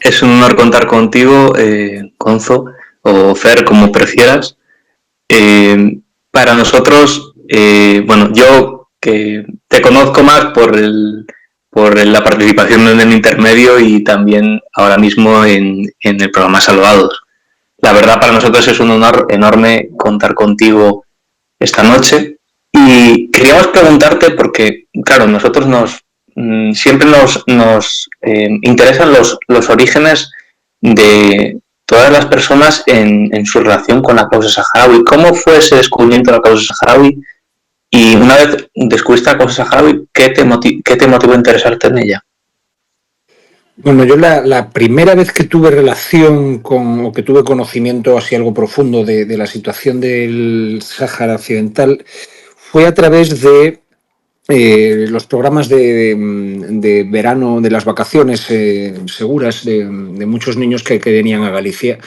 Es un honor contar contigo, Gonzo, o Fer, como prefieras. Para nosotros, bueno, yo que te conozco más por la participación en el intermedio y también ahora mismo en el programa Salvados. La verdad, para nosotros es un honor enorme contar contigo esta noche. Y queríamos preguntarte, porque, claro, nosotros siempre nos interesan los orígenes de todas las personas en su relación con la causa saharaui. ¿Cómo fue ese descubrimiento de la causa saharaui? Y una vez descubriste la causa saharaui, qué te motivó a interesarte en ella? Bueno, yo la primera vez que tuve relación o que tuve conocimiento así algo profundo de la situación del Sáhara Occidental fue a través de los programas de verano, de las vacaciones seguras de muchos niños que venían a Galicia.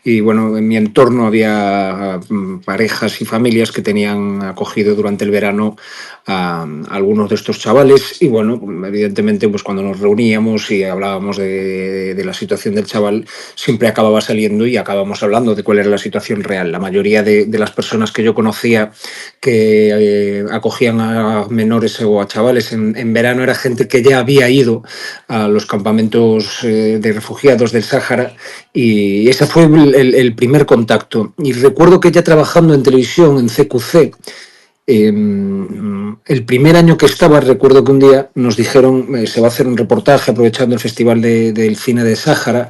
Y bueno, en mi entorno había parejas y familias que tenían acogido durante el verano a algunos de estos chavales. Y bueno, evidentemente, pues cuando nos reuníamos y hablábamos de la situación del chaval, siempre acababa saliendo y acabamos hablando de cuál era la situación real. La mayoría de las personas que yo conocía que acogían a menores o a chavales en verano era gente que ya había ido a los campamentos de refugiados del Sáhara, y ese fue el primer contacto. Y recuerdo que ya trabajando en televisión, en CQC, el primer año que estaba, recuerdo que un día nos dijeron se va a hacer un reportaje aprovechando el Festival del Cine de Sáhara,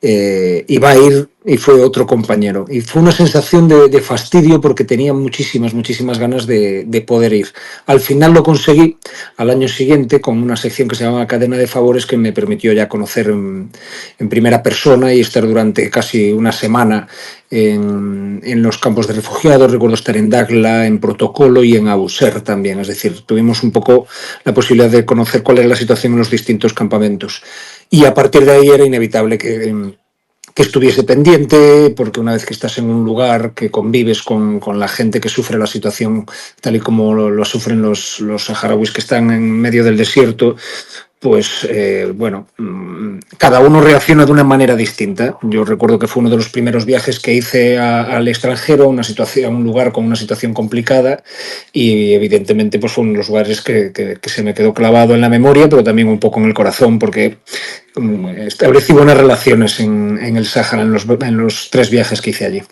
y va a ir, y fue otro compañero. Y fue una sensación de fastidio porque tenía muchísimas ganas de poder ir. Al final lo conseguí al año siguiente con una sección que se llamaba Cadena de Favores, que me permitió ya conocer en primera persona y estar durante casi una semana en los campos de refugiados. Recuerdo estar en Dagla, en Protocolo y en Abuser también. Es decir, tuvimos un poco la posibilidad de conocer cuál era la situación en los distintos campamentos. Y a partir de ahí era inevitable que estuviese pendiente, porque una vez que estás en un lugar, que convives con la gente que sufre la situación tal y como lo sufren los saharauis que están en medio del desierto, pues bueno, cada uno reacciona de una manera distinta. Yo recuerdo que fue uno de los primeros viajes que hice al extranjero, a un lugar con una situación complicada, y evidentemente pues fue uno de los lugares que se me quedó clavado en la memoria, pero también un poco en el corazón, porque establecí buenas relaciones en el Sáhara en los 3 viajes que hice allí.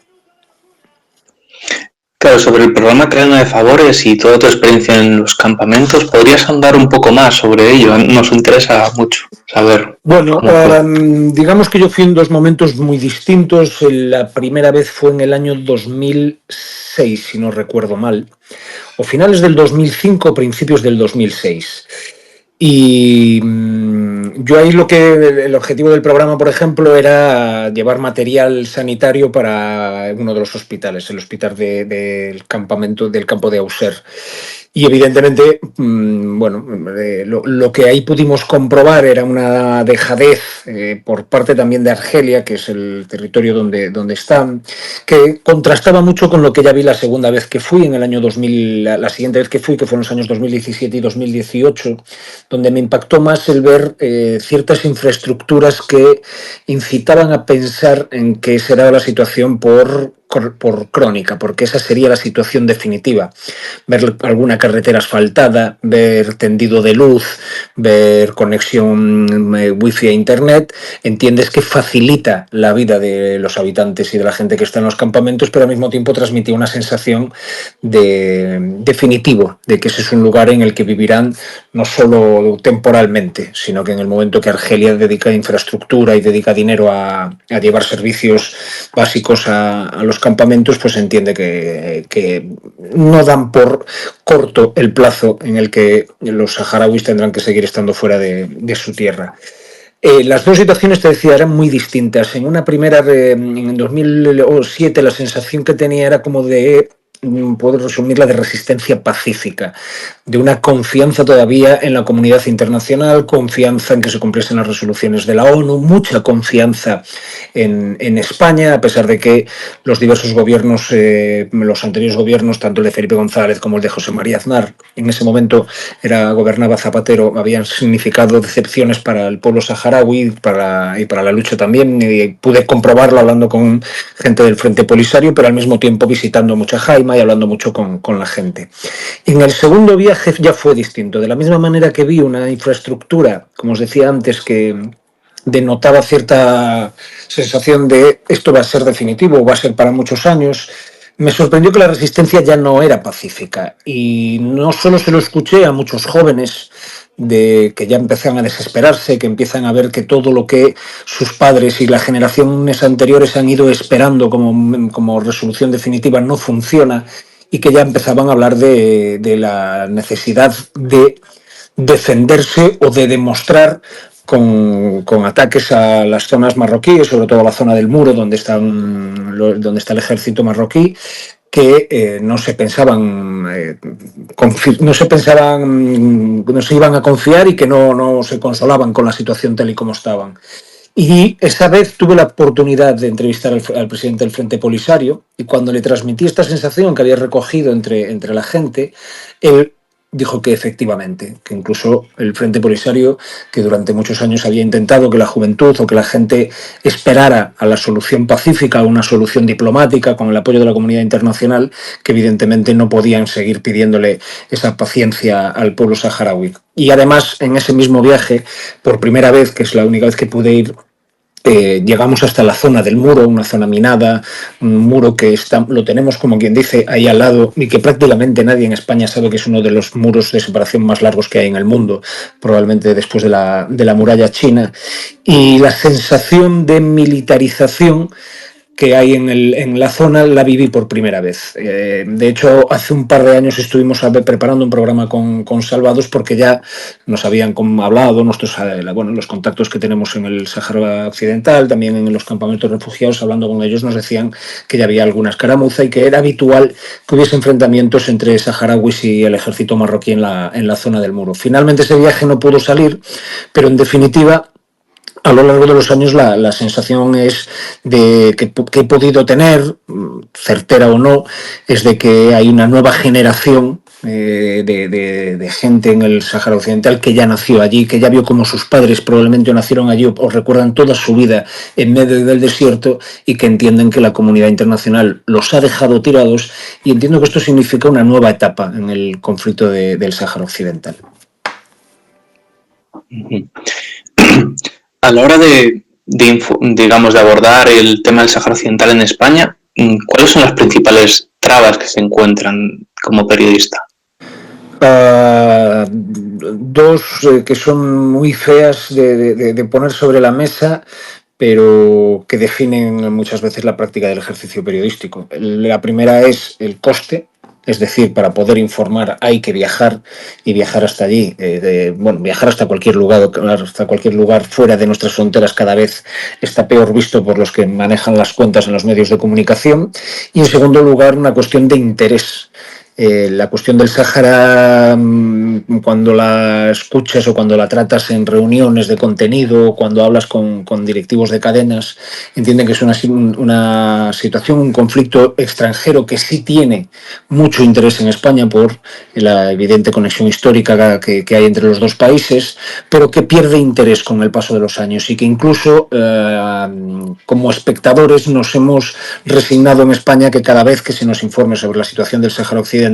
Claro, sobre el programa Cadena de Favores y toda tu experiencia en los campamentos, ¿podrías andar un poco más sobre ello? Nos interesa mucho saber. Bueno, digamos que yo fui en 2 momentos muy distintos. La primera vez fue en el año 2006, si no recuerdo mal, o finales del 2005, principios del 2006. Y yo ahí el objetivo del programa, por ejemplo, era llevar material sanitario para uno de los hospitales, el hospital del campo de Auser. Y evidentemente, bueno, lo que ahí pudimos comprobar era una dejadez por parte también de Argelia, que es el territorio donde están, que contrastaba mucho con lo que ya vi la segunda vez que fui, en el año 2000, la siguiente vez que fui, que fue en los años 2017 y 2018, donde me impactó más el ver ciertas infraestructuras que incitaban a pensar en que esa era la situación por crónica, porque esa sería la situación definitiva. Ver alguna carretera asfaltada, ver tendido de luz, ver conexión wifi a internet, entiendes que facilita la vida de los habitantes y de la gente que está en los campamentos, pero al mismo tiempo transmitía una sensación definitivo, de que ese es un lugar en el que vivirán no solo temporalmente, sino que en el momento que Argelia dedica infraestructura y dedica dinero a llevar servicios básicos a los campamentos, pues entiende que no dan por corto el plazo en el que los saharauis tendrán que seguir estando fuera de su tierra. Las 2 situaciones, te decía, eran muy distintas. En una primera, en 2007, la sensación que tenía era como de puedo resumirla de resistencia pacífica, de una confianza todavía en la comunidad internacional, confianza en que se cumpliesen las resoluciones de la ONU, mucha confianza en España, a pesar de que los diversos gobiernos, los anteriores gobiernos, tanto el de Felipe González como el de José María Aznar, en ese momento gobernaba Zapatero, habían significado decepciones para el pueblo saharaui y para la lucha también. Y pude comprobarlo hablando con gente del Frente Polisario, pero al mismo tiempo visitando mucha Jaima y hablando mucho con la gente. En el segundo viaje ya fue distinto. De la misma manera que vi una infraestructura, como os decía antes, que denotaba cierta sensación de esto va a ser definitivo, va a ser para muchos años, me sorprendió que la resistencia ya no era pacífica. Y no solo se lo escuché a muchos jóvenes que ya empiezan a desesperarse, que empiezan a ver que todo lo que sus padres y las generaciones anteriores han ido esperando como resolución definitiva no funciona, y que ya empezaban a hablar de la necesidad de defenderse o de demostrar con ataques a las zonas marroquíes, sobre todo a la zona del muro donde está el ejército marroquí, que no se iban a confiar y que no se consolaban con la situación tal y como estaban. Y esa vez tuve la oportunidad de entrevistar al presidente del Frente Polisario, y cuando le transmití esta sensación que había recogido entre la gente, él dijo que efectivamente, que incluso el Frente Polisario, que durante muchos años había intentado que la juventud o que la gente esperara a la solución pacífica, a una solución diplomática con el apoyo de la comunidad internacional, que evidentemente no podían seguir pidiéndole esa paciencia al pueblo saharaui. Y además, en ese mismo viaje, por primera vez, que es la única vez que pude ir, llegamos hasta la zona del muro, una zona minada, un muro que lo tenemos, como quien dice, ahí al lado, y que prácticamente nadie en España sabe que es uno de los muros de separación más largos que hay en el mundo, probablemente después de la muralla china. Y la sensación de militarización que hay en la zona la viví por primera vez. De hecho, hace un par de años estuvimos preparando un programa con Salvados, porque ya nos habían hablado los contactos que tenemos en el Sáhara Occidental, también en los campamentos refugiados, hablando con ellos nos decían que ya había alguna escaramuza y que era habitual que hubiese enfrentamientos entre saharauis y el ejército marroquí en la zona del muro. Finalmente ese viaje no pudo salir, pero en definitiva, a lo largo de los años la sensación es de que he podido tener, certera o no, es de que hay una nueva generación de gente en el Sáhara Occidental que ya nació allí, que ya vio como sus padres probablemente nacieron allí o recuerdan toda su vida en medio del desierto, y que entienden que la comunidad internacional los ha dejado tirados, y entiendo que esto significa una nueva etapa en el conflicto del Sáhara Occidental. A la hora de abordar el tema del Sáhara Occidental en España, ¿cuáles son las principales trabas que se encuentran como periodista? Dos que son muy feas de poner sobre la mesa, pero que definen muchas veces la práctica del ejercicio periodístico. La primera es el coste. Es decir, para poder informar hay que viajar, y viajar hasta allí, viajar hasta cualquier lugar fuera de nuestras fronteras cada vez está peor visto por los que manejan las cuentas en los medios de comunicación. Y en segundo lugar, una cuestión de interés. La cuestión del Sáhara, cuando la escuchas o cuando la tratas en reuniones de contenido, cuando hablas con directivos de cadenas, entienden que es una situación, un conflicto extranjero que sí tiene mucho interés en España por la evidente conexión histórica que hay entre los dos países, pero que pierde interés con el paso de los años, y que incluso como espectadores nos hemos resignado en España que cada vez que se nos informe sobre la situación del Sáhara Occidental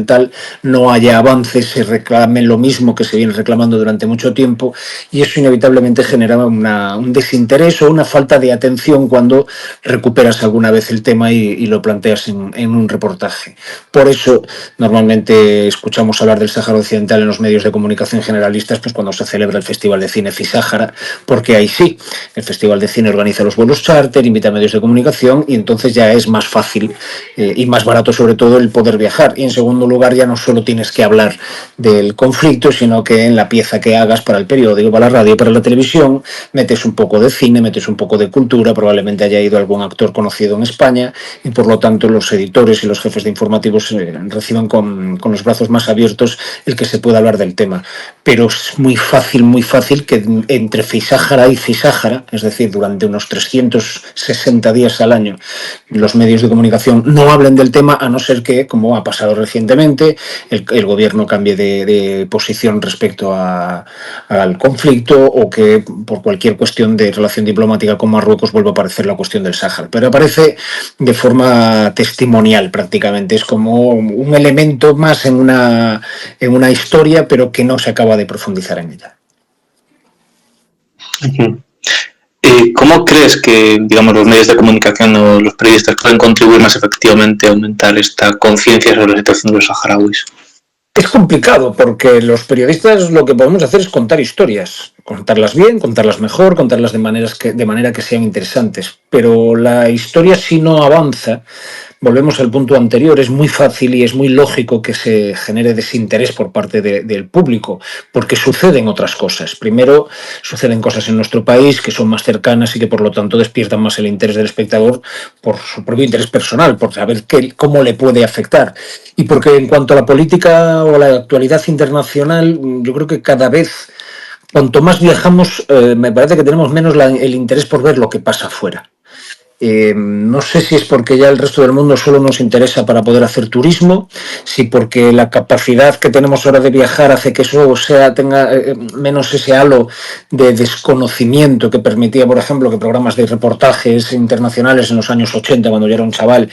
no haya avances, se reclame lo mismo que se viene reclamando durante mucho tiempo, y eso inevitablemente genera un desinterés o una falta de atención cuando recuperas alguna vez el tema y lo planteas en un reportaje. Por eso normalmente escuchamos hablar del Sáhara Occidental en los medios de comunicación generalistas pues cuando se celebra el Festival de Cine FISáhara, porque ahí sí, el Festival de Cine organiza los vuelos charter, invita a medios de comunicación, y entonces ya es más fácil y más barato sobre todo el poder viajar. Y en segundo segundo lugar, ya no solo tienes que hablar del conflicto, sino que en la pieza que hagas para el periódico, para la radio, para la televisión, metes un poco de cine, metes un poco de cultura, probablemente haya ido algún actor conocido en España y por lo tanto los editores y los jefes de informativos reciban con los brazos más abiertos el que se pueda hablar del tema. Pero es muy fácil que entre Fisájara y Fisájara, es decir, durante unos 360 días al año, los medios de comunicación no hablen del tema, a no ser que, como ha pasado recientemente, el gobierno cambie de posición respecto al conflicto o que por cualquier cuestión de relación diplomática con Marruecos vuelva a aparecer la cuestión del Sáhara. Pero aparece de forma testimonial prácticamente, es como un elemento más en una historia, pero que no se acaba de profundizar en ella. ¿Cómo crees que, digamos, los medios de comunicación o los periodistas pueden contribuir más efectivamente a aumentar esta conciencia sobre la situación de los saharauis? Es complicado porque los periodistas lo que podemos hacer es contar historias, contarlas bien, contarlas mejor, contarlas de manera que sean interesantes, pero la historia si no avanza, volvemos al punto anterior, es muy fácil y es muy lógico que se genere desinterés por parte del público, porque suceden otras cosas. Primero, suceden cosas en nuestro país que son más cercanas y que por lo tanto despiertan más el interés del espectador por su propio interés personal, por saber cómo le puede afectar. Y porque en cuanto a la política o a la actualidad internacional, yo creo que cada vez, cuanto más viajamos, me parece que tenemos menos el interés por ver lo que pasa afuera. No sé si es porque ya el resto del mundo solo nos interesa para poder hacer turismo, si porque la capacidad que tenemos ahora de viajar hace que eso tenga menos ese halo de desconocimiento que permitía, por ejemplo, que programas de reportajes internacionales en los años 80, cuando yo era un chaval,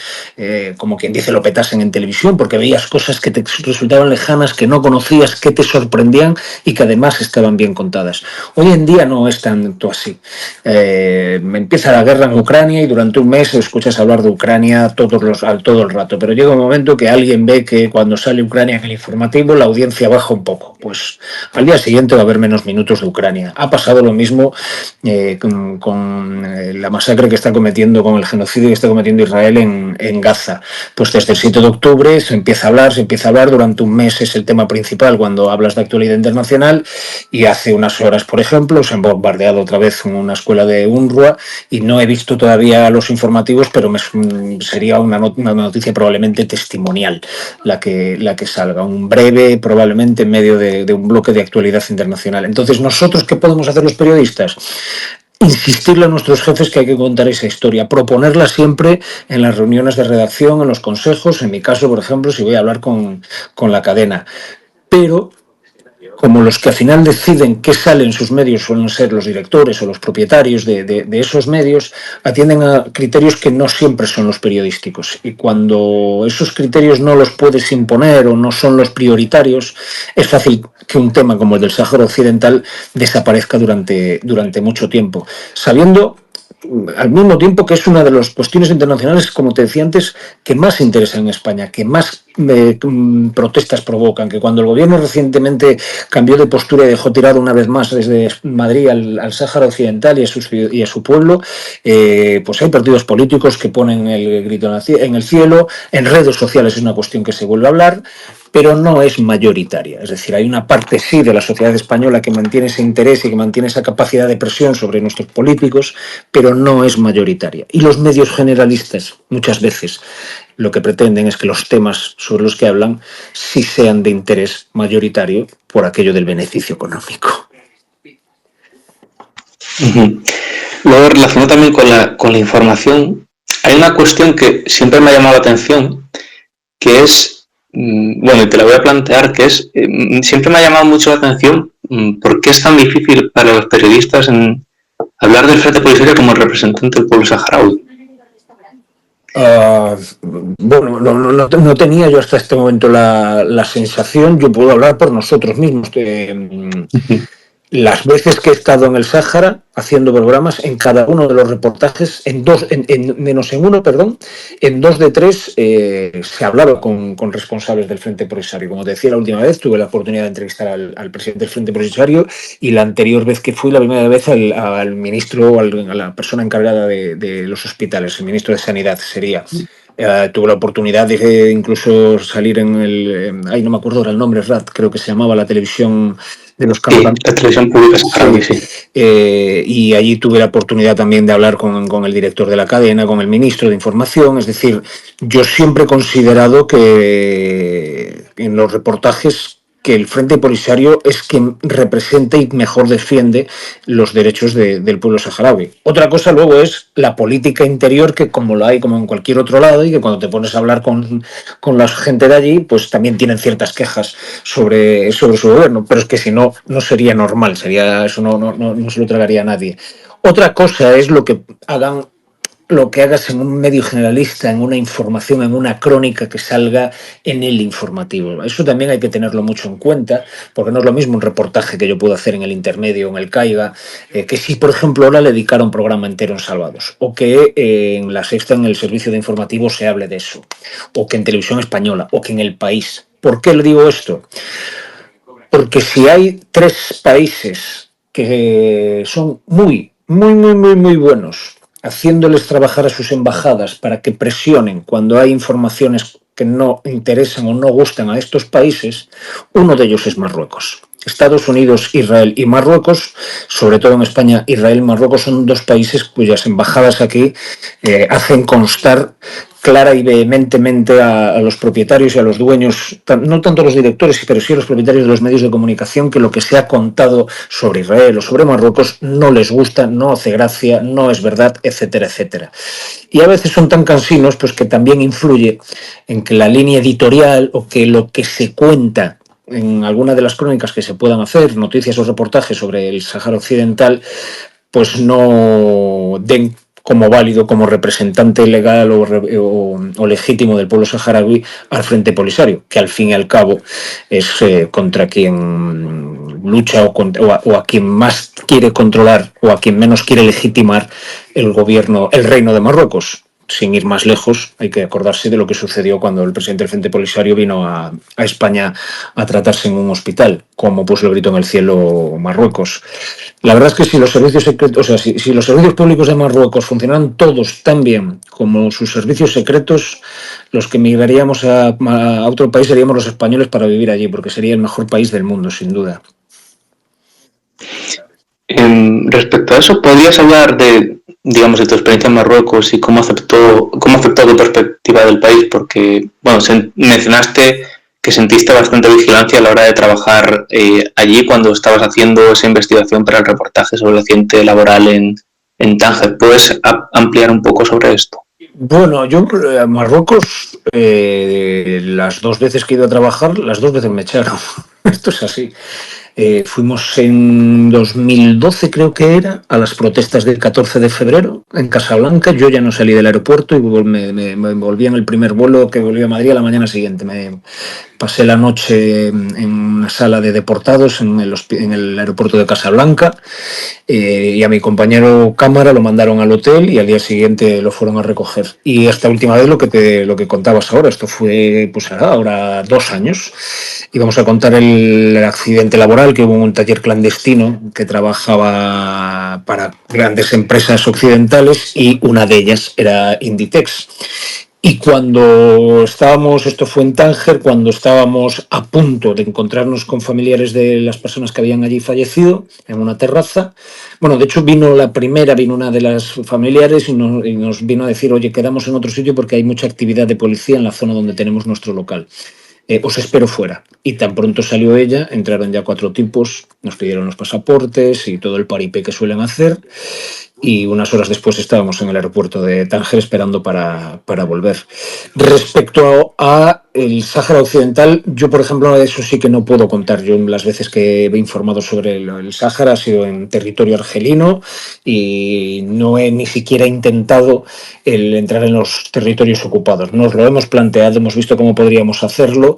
como quien dice, lo petasen en televisión, porque veías cosas que te resultaban lejanas, que no conocías, que te sorprendían y que además estaban bien contadas. Hoy en día no es tanto así. Empieza la guerra en Ucrania y durante un mes escuchas hablar de Ucrania todo el rato, pero llega un momento que alguien ve que cuando sale Ucrania en el informativo la audiencia baja un poco, pues al día siguiente va a haber menos minutos de Ucrania. Ha pasado lo mismo con la masacre que está cometiendo, con el genocidio que está cometiendo Israel en Gaza. Pues desde el 7 de octubre se empieza a hablar, durante un mes es el tema principal cuando hablas de actualidad internacional y hace unas horas, por ejemplo, se han bombardeado otra vez una escuela de UNRWA y no he visto todavía los informativos, pero sería una noticia probablemente testimonial la que salga, un breve probablemente en medio de un bloque de actualidad internacional. Entonces, ¿nosotros qué podemos hacer los periodistas? Insistirle a nuestros jefes que hay que contar esa historia, proponerla siempre en las reuniones de redacción, en los consejos, en mi caso, por ejemplo, si voy a hablar con la cadena. Pero como los que al final deciden qué sale en sus medios suelen ser los directores o los propietarios de esos medios, atienden a criterios que no siempre son los periodísticos. Y cuando esos criterios no los puedes imponer o no son los prioritarios, es fácil que un tema como el del Sáhara Occidental desaparezca durante mucho tiempo, sabiendo al mismo tiempo que es una de las cuestiones internacionales, como te decía antes, que más interesan en España, que más protestas provocan, que cuando el gobierno recientemente cambió de postura y dejó tirado una vez más desde Madrid al Sáhara Occidental y a su pueblo, pues hay partidos políticos que ponen el grito en el cielo, en redes sociales es una cuestión que se vuelve a hablar, pero no es mayoritaria. Es decir, hay una parte sí de la sociedad española que mantiene ese interés y que mantiene esa capacidad de presión sobre nuestros políticos, pero no es mayoritaria. Y los medios generalistas, muchas veces, lo que pretenden es que los temas sobre los que hablan sí sean de interés mayoritario por aquello del beneficio económico. Luego, relacionado también con la información, hay una cuestión que siempre me ha llamado la atención, que es, bueno, y te la voy a plantear, que es, siempre me ha llamado mucho la atención por qué es tan difícil para los periodistas hablar del Frente Polisario como representante del pueblo saharaui. Bueno, no tenía yo hasta este momento la sensación, yo puedo hablar por nosotros mismos, que las veces que he estado en el Sáhara haciendo programas, en cada uno de los reportajes, en dos de tres se hablaba con responsables del Frente Polisario. Como te decía, la última vez tuve la oportunidad de entrevistar al presidente del Frente Polisario y la anterior vez que fui, la primera vez, al ministro, a la persona encargada de los hospitales, el ministro de Sanidad sería. Tuve la oportunidad de incluso salir en el... ay, no me acuerdo ahora el nombre, RAT, creo que se llamaba, la televisión de los Sí, campamentos. la televisión pública saharaui, Sí, sí. y allí tuve la oportunidad también de hablar con el director de la cadena, con el ministro de Información. Es decir, yo siempre he considerado que en los reportajes que el Frente Polisario es quien representa y mejor defiende los derechos del pueblo saharaui. Otra cosa luego es la política interior, que como lo hay como en cualquier otro lado, y que cuando te pones a hablar con la gente de allí, pues también tienen ciertas quejas sobre su gobierno, pero es que si no, no sería normal, eso no se lo tragaría a nadie. Otra cosa es lo que hagas en un medio generalista, en una información, en una crónica que salga en el informativo. Eso también hay que tenerlo mucho en cuenta, porque no es lo mismo un reportaje que yo puedo hacer en el Intermedio o en el Caiga, que si, por ejemplo, ahora le dedicara un programa entero en Salvados, o que en La Sexta, en el servicio de informativo, se hable de eso, o que en Televisión Española, o que en El País. ¿Por qué le digo esto? Porque si hay 3 países que son muy buenos haciéndoles trabajar a sus embajadas para que presionen cuando hay informaciones que no interesan o no gustan a estos países, uno de ellos es Marruecos. Estados Unidos, Israel y Marruecos, sobre todo en España, Israel y Marruecos son 2 países cuyas embajadas aquí hacen constar clara y vehementemente a los propietarios y a los dueños, no tanto a los directores, pero sí a los propietarios de los medios de comunicación, que lo que se ha contado sobre Israel o sobre Marruecos no les gusta, no hace gracia, no es verdad, etcétera, etcétera. Y a veces son tan cansinos, pues, que también influye en que la línea editorial o que lo que se cuenta en alguna de las crónicas que se puedan hacer, noticias o reportajes sobre el Sáhara Occidental, pues no den como válido, como representante legal o legítimo del pueblo saharaui al Frente Polisario, que al fin y al cabo es contra quien lucha o a quien más quiere controlar o a quien menos quiere legitimar el gobierno, el reino de Marruecos. Sin ir más lejos, hay que acordarse de lo que sucedió cuando el presidente del Frente Polisario vino a España a tratarse en un hospital, como puso el grito en el cielo Marruecos. La verdad es que si los servicios secretos, o sea, si los servicios públicos de Marruecos funcionaran todos tan bien como sus servicios secretos, los que migraríamos a otro país seríamos los españoles para vivir allí, porque sería el mejor país del mundo, sin duda. Respecto a eso, ¿podrías hablar digamos, de tu experiencia en Marruecos y cómo afectó tu perspectiva del país? Porque, bueno, mencionaste que sentiste bastante vigilancia a la hora de trabajar allí cuando estabas haciendo esa investigación para el reportaje sobre el accidente laboral en Tánger. ¿Puedes ampliar un poco sobre esto? Bueno, yo a Marruecos, las 2 veces que he ido a trabajar, las 2 veces me echaron. Esto es así. Fuimos en 2012, creo que era, a las protestas del 14 de febrero en Casablanca. Yo ya no salí del aeropuerto y me volví en el primer vuelo que volví a Madrid a la mañana siguiente. Pasé la noche en una sala de deportados en el aeropuerto de Casablanca y a mi compañero cámara lo mandaron al hotel y al día siguiente lo fueron a recoger. Y esta última vez lo que contabas ahora, esto fue pues ahora 2 años. Íbamos a contar el accidente laboral que hubo en un taller clandestino que trabajaba para grandes empresas occidentales y una de ellas era Inditex. Y cuando esto fue en Tánger, cuando estábamos a punto de encontrarnos con familiares de las personas que habían allí fallecido en una terraza, bueno, de hecho vino una de las familiares y nos vino a decir, oye, quedamos en otro sitio porque hay mucha actividad de policía en la zona donde tenemos nuestro local. Os espero fuera. Y tan pronto salió ella, entraron ya 4 tipos, nos pidieron los pasaportes y todo el paripé que suelen hacer. Y unas horas después estábamos en el aeropuerto de Tánger esperando para volver. Respecto a el Sáhara Occidental, yo, por ejemplo, eso sí que no puedo contar. Yo las veces que he informado sobre el Sáhara ha sido en territorio argelino y no he ni siquiera intentado el entrar en los territorios ocupados. Nos lo hemos planteado, hemos visto cómo podríamos hacerlo,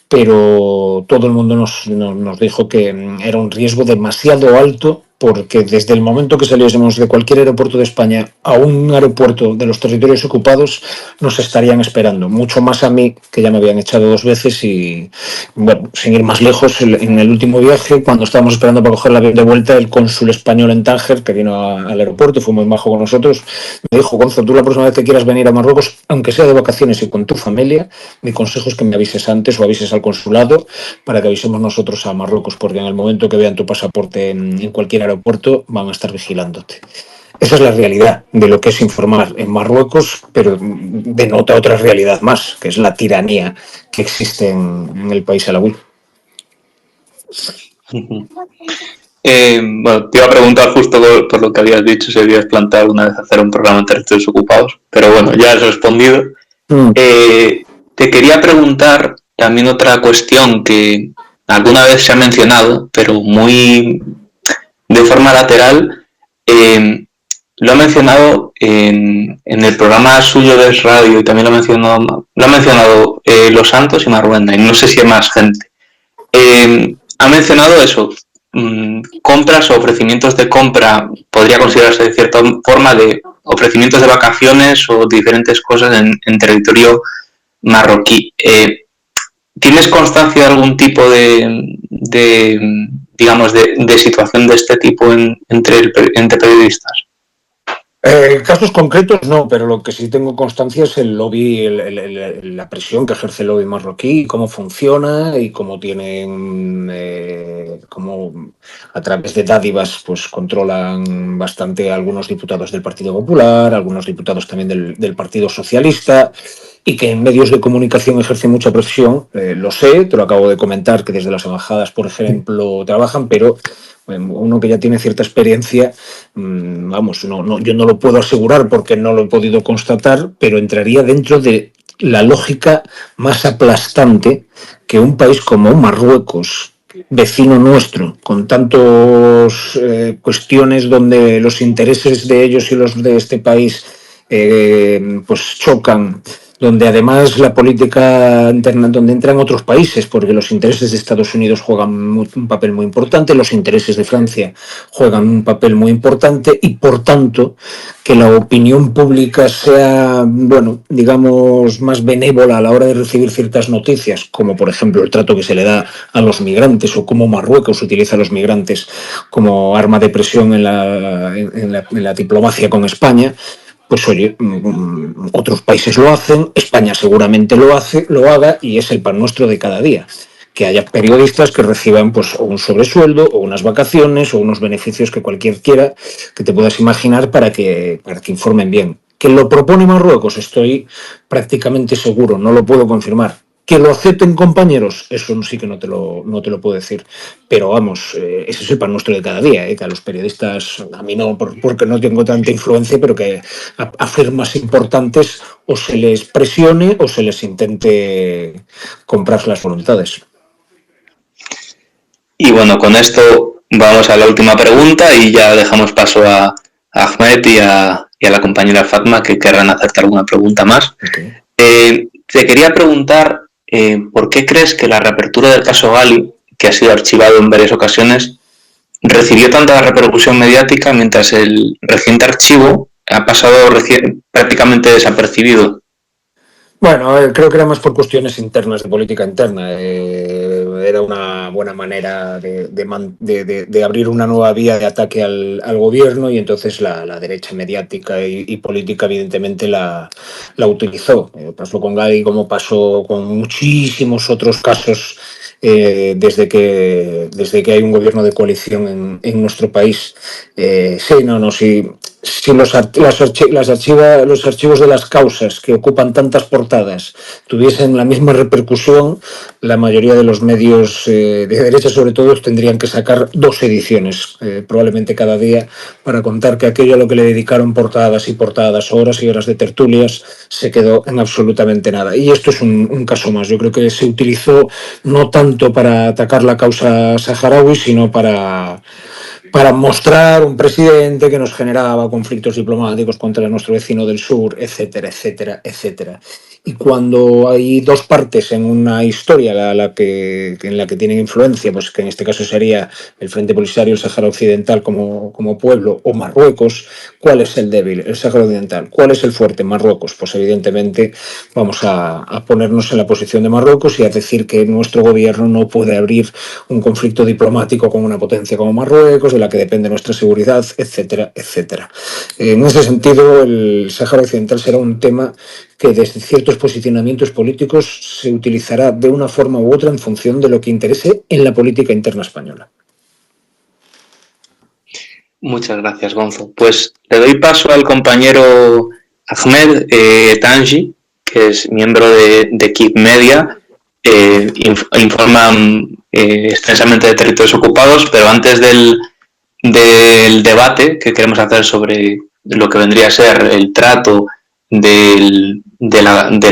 pero todo el mundo nos dijo que era un riesgo demasiado alto porque desde el momento que saliésemos de cualquier aeropuerto de España a un aeropuerto de los territorios ocupados, nos estarían esperando. Mucho más a mí, que ya me habían echado 2 veces y, bueno, sin ir más lejos, en el último viaje, cuando estábamos esperando para coger el avión de vuelta, el cónsul español en Tánger, que vino al aeropuerto y fue muy majo con nosotros, me dijo: Gonzo, tú la próxima vez que quieras venir a Marruecos, aunque sea de vacaciones y con tu familia, mi consejo es que me avises antes o avises al consulado para que avisemos nosotros a Marruecos, porque en el momento que vean tu pasaporte en cualquier aeropuerto van a estar vigilándote. Esa es la realidad de lo que es informar en Marruecos, pero denota otra realidad más, que es la tiranía que existe en el país alawí. Bueno, te iba a preguntar justo por lo que habías dicho, si habías planteado alguna vez hacer un programa en territorios ocupados, pero bueno, ya has respondido. Te quería preguntar también otra cuestión que alguna vez se ha mencionado, pero muy de forma lateral. Lo ha mencionado en el programa suyo de radio y también lo ha mencionado Los Santos y Marruenda, y no sé si hay más gente. Ha mencionado eso, compras o ofrecimientos de compra, podría considerarse de cierta forma de ofrecimientos de vacaciones o diferentes cosas en territorio marroquí. ¿Tienes constancia de algún tipo digamos, de situación de este tipo entre periodistas? Casos concretos no, pero lo que sí tengo constancia es el lobby, la presión que ejerce el lobby marroquí, cómo funciona y cómo tienen, cómo a través de dádivas pues controlan bastante a algunos diputados del Partido Popular, algunos diputados también del Partido Socialista, y que en medios de comunicación ejerce mucha presión. Lo sé, te lo acabo de comentar, que desde las embajadas, por ejemplo, trabajan, pero uno que ya tiene cierta experiencia, vamos, yo no lo puedo asegurar porque no lo he podido constatar, pero entraría dentro de la lógica más aplastante que un país como Marruecos, vecino nuestro, con tantas cuestiones donde los intereses de ellos y los de este país pues chocan, donde además la política interna, donde entran otros países, porque los intereses de Estados Unidos juegan un papel muy importante, los intereses de Francia juegan un papel muy importante, y por tanto que la opinión pública sea, bueno, digamos, más benévola a la hora de recibir ciertas noticias, como por ejemplo el trato que se le da a los migrantes o cómo Marruecos utiliza a los migrantes como arma de presión en la diplomacia con España. Pues oye, otros países lo hacen, España seguramente lo haga, y es el pan nuestro de cada día. Que haya periodistas que reciban pues o un sobresueldo o unas vacaciones o unos beneficios que cualquiera quiera que te puedas imaginar para que informen bien. ¿Que lo propone Marruecos? Estoy prácticamente seguro, no lo puedo confirmar. ¿Que lo acepten compañeros? Eso sí que no te lo puedo decir. Pero vamos, ese es el pan nuestro de cada día, que a los periodistas, a mí no, porque no tengo tanta influencia, pero que a firmas importantes o se les presione o se les intente comprar las voluntades. Y bueno, con esto vamos a la última pregunta y ya dejamos paso a Ahmed y a la compañera Fatma, que querrán hacerte alguna pregunta más. Okay. Te quería preguntar ¿por qué crees que la reapertura del caso Ghali, que ha sido archivado en varias ocasiones, recibió tanta repercusión mediática mientras el reciente archivo ha pasado prácticamente desapercibido? Bueno, creo que era más por cuestiones internas, de política interna. Era una buena manera de abrir una nueva vía de ataque al gobierno, y entonces la derecha mediática y política evidentemente la utilizó. Pasó con Ghali como pasó con muchísimos otros casos desde que hay un gobierno de coalición en nuestro país. Si los archivos de las causas que ocupan tantas portadas tuviesen la misma repercusión, la mayoría de los medios de derecha, sobre todo, tendrían que sacar 2 ediciones, probablemente cada día, para contar que aquello a lo que le dedicaron portadas y portadas, horas y horas de tertulias, se quedó en absolutamente nada. Y esto es un caso más. Yo creo que se utilizó no tanto para atacar la causa saharaui, sino para para mostrar un presidente que nos generaba conflictos diplomáticos contra nuestro vecino del sur, etcétera, etcétera, etcétera. Y cuando hay dos partes en una historia en la que tienen influencia, pues que en este caso sería el Frente Polisario, el Sáhara Occidental como pueblo, o Marruecos, ¿cuál es el débil? El Sáhara Occidental. ¿Cuál es el fuerte? Marruecos. Pues evidentemente vamos a ponernos en la posición de Marruecos y a decir que nuestro gobierno no puede abrir un conflicto diplomático con una potencia como Marruecos, de la que depende nuestra seguridad, etcétera, etcétera. En ese sentido, el Sáhara Occidental será un tema que desde ciertos posicionamientos políticos se utilizará de una forma u otra en función de lo que interese en la política interna española. Muchas gracias, Gonzo. Pues le doy paso al compañero Ahmed Tanji, que es miembro de Kip Media. Informan extensamente de territorios ocupados, pero antes del debate que queremos hacer sobre lo que vendría a ser el trato del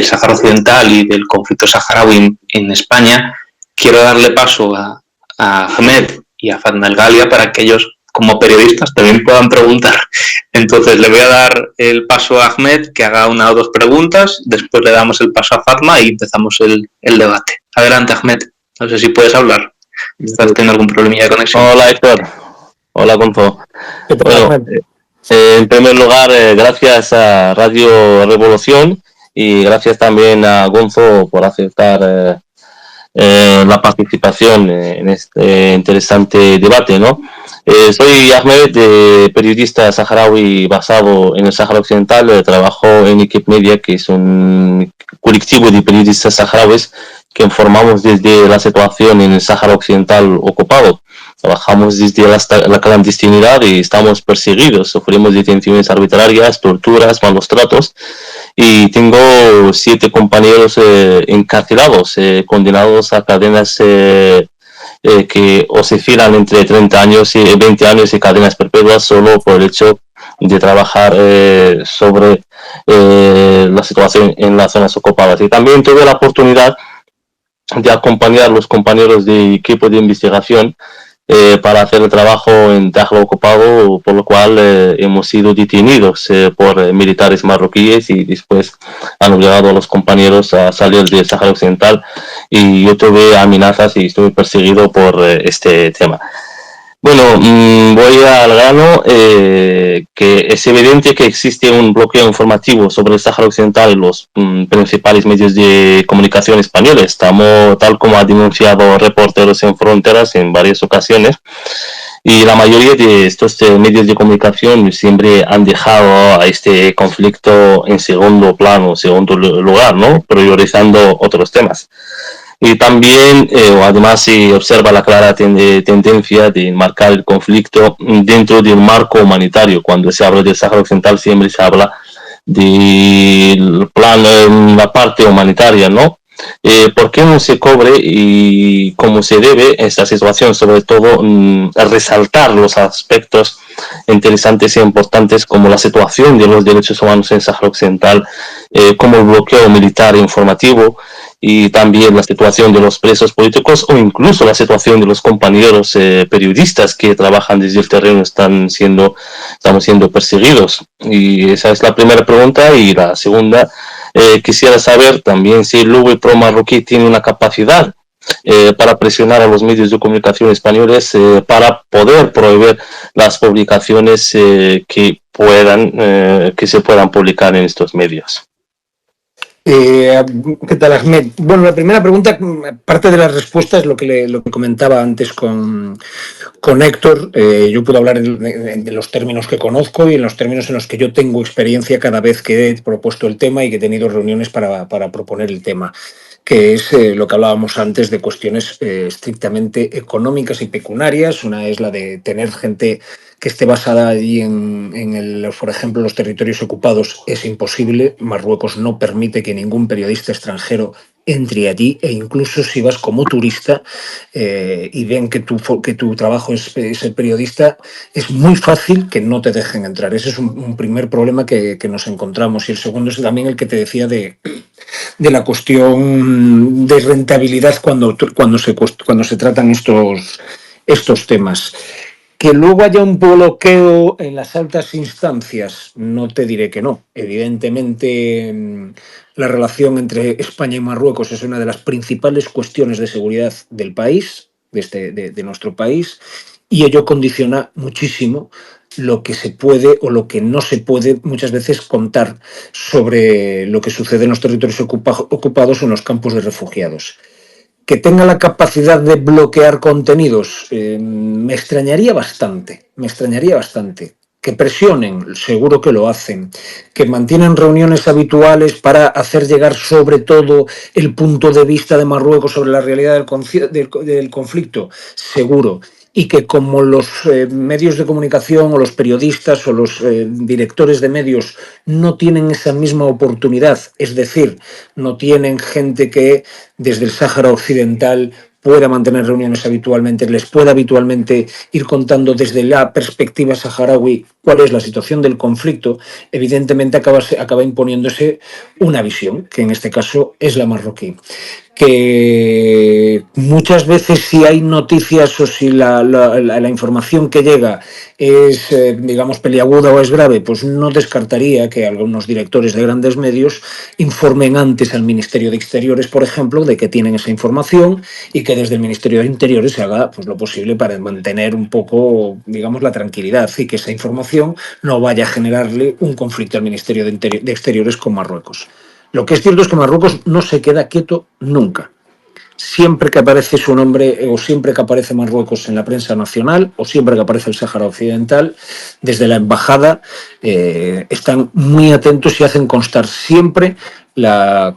Sáhara Occidental y del conflicto saharaui en España, quiero darle paso a Ahmed y a Fatma El Ghalia para que ellos, como periodistas, también puedan preguntar. Entonces le voy a dar el paso a Ahmed, que haga una o dos preguntas, después le damos el paso a Fatma y empezamos el debate. Adelante, Ahmed. No sé si puedes hablar. ¿Estás teniendo algún problemilla de conexión? Hola, Héctor. Hola, Gonzo. Bueno, en primer lugar, gracias a Radio Revolución y gracias también a Gonzo por aceptar la participación en este interesante debate, ¿no? Soy Ahmed, periodista saharaui basado en el Sáhara Occidental. Trabajo en Equipe Media, que es un colectivo de periodistas saharauis que informamos desde la situación en el Sáhara Occidental ocupado. Trabajamos desde la clandestinidad y estamos perseguidos, sufrimos detenciones arbitrarias, torturas, malos tratos, y tengo 7 compañeros encarcelados, condenados a cadenas que oscilan entre 30 años y 20 años y cadenas perpetuas solo por el hecho de trabajar sobre la situación en las zonas ocupadas. Y también tuve la oportunidad de acompañar a los compañeros de equipo de investigación para hacer el trabajo en Dakhla ocupado, por lo cual hemos sido detenidos por militares marroquíes y después han obligado a los compañeros a salir del Sáhara Occidental, y yo tuve amenazas y estuve perseguido por este tema. Bueno, voy al grano, que es evidente que existe un bloqueo informativo sobre el Sáhara Occidental en los principales medios de comunicación españoles, tal como ha denunciado Reporteros Sin Fronteras en varias ocasiones, y la mayoría de estos medios de comunicación siempre han dejado a este conflicto en segundo plano, segundo lugar, ¿no? Priorizando otros temas. Y también, además, se observa la clara tendencia de enmarcar el conflicto dentro de un marco humanitario. Cuando se habla del Sáhara Occidental siempre se habla del plan, la parte humanitaria, ¿no? ¿Por qué no se cobre y cómo se debe esta situación? Sobre todo, resaltar los aspectos interesantes e importantes como la situación de los derechos humanos en Sáhara Occidental, como el bloqueo militar informativo, y también la situación de los presos políticos o incluso la situación de los compañeros periodistas que trabajan desde el terreno, estamos siendo perseguidos. Y esa es la primera pregunta. Y la segunda, quisiera saber también si el lobby pro marroquí tiene una capacidad para presionar a los medios de comunicación españoles para poder prohibir las publicaciones que se puedan publicar en estos medios. ¿Qué tal, Ahmed? Bueno, la primera pregunta, parte de la respuesta es lo que comentaba antes con Héctor. Yo puedo hablar de los términos que conozco y en los términos en los que yo tengo experiencia cada vez que he propuesto el tema y que he tenido reuniones para proponer el tema, que es lo que hablábamos antes de cuestiones estrictamente económicas y pecuniarias. Una es la de tener gente que esté basada allí por ejemplo, los territorios ocupados. Es imposible. Marruecos no permite que ningún periodista extranjero entre allí, e incluso si vas como turista y ven que tu trabajo es ser periodista, es muy fácil que no te dejen entrar. Ese es un primer problema que nos encontramos. Y el segundo es también el que te decía de la cuestión de rentabilidad cuando se tratan estos temas. Que luego haya un bloqueo en las altas instancias, no te diré que no. Evidentemente, la relación entre España y Marruecos es una de las principales cuestiones de seguridad del país, de nuestro país, y ello condiciona muchísimo lo que se puede o lo que no se puede muchas veces contar sobre lo que sucede en los territorios ocupados o en los campos de refugiados. Que tenga la capacidad de bloquear contenidos, me extrañaría bastante, Que presionen, seguro que lo hacen, que mantienen reuniones habituales para hacer llegar sobre todo el punto de vista de Marruecos sobre la realidad del conflicto, seguro. Y que como los medios de comunicación o los periodistas o los directores de medios no tienen esa misma oportunidad, es decir, no tienen gente que desde el Sáhara Occidental pueda mantener reuniones habitualmente, les pueda habitualmente ir contando desde la perspectiva saharaui cuál es la situación del conflicto, evidentemente acaba imponiéndose una visión, que en este caso es la marroquí. Que muchas veces si hay noticias o si la información que llega es, digamos, peliaguda o es grave, pues no descartaría que algunos directores de grandes medios informen antes al Ministerio de Exteriores, por ejemplo, de que tienen esa información y que desde el Ministerio de Interiores se haga pues, lo posible para mantener un poco, digamos, la tranquilidad y que esa información no vaya a generarle un conflicto al Ministerio de Exteriores con Marruecos. Lo que es cierto es que Marruecos no se queda quieto nunca. Siempre que aparece su nombre o siempre que aparece Marruecos en la prensa nacional o siempre que aparece el Sáhara Occidental, desde la embajada están muy atentos y hacen constar siempre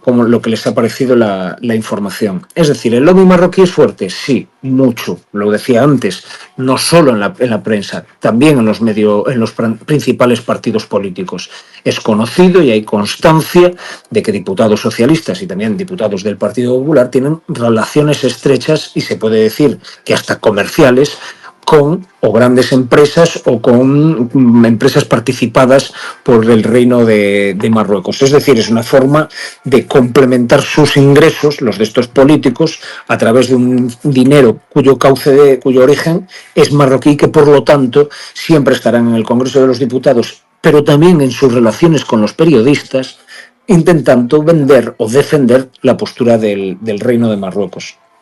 como lo que les ha parecido la información. Es decir, ¿el lobby marroquí es fuerte? Sí, mucho. Lo decía antes, no solo en la prensa, también en los principales partidos políticos. Es conocido y hay constancia de que diputados socialistas y también diputados del Partido Popular tienen relaciones estrechas y se puede decir que hasta comerciales con o grandes empresas o con empresas participadas por el Reino de Marruecos. Es decir, es una forma de complementar sus ingresos, los de estos políticos, a través de un dinero cuyo origen es marroquí, que por lo tanto siempre estarán en el Congreso de los Diputados, pero también en sus relaciones con los periodistas, intentando vender o defender la postura del Reino de Marruecos.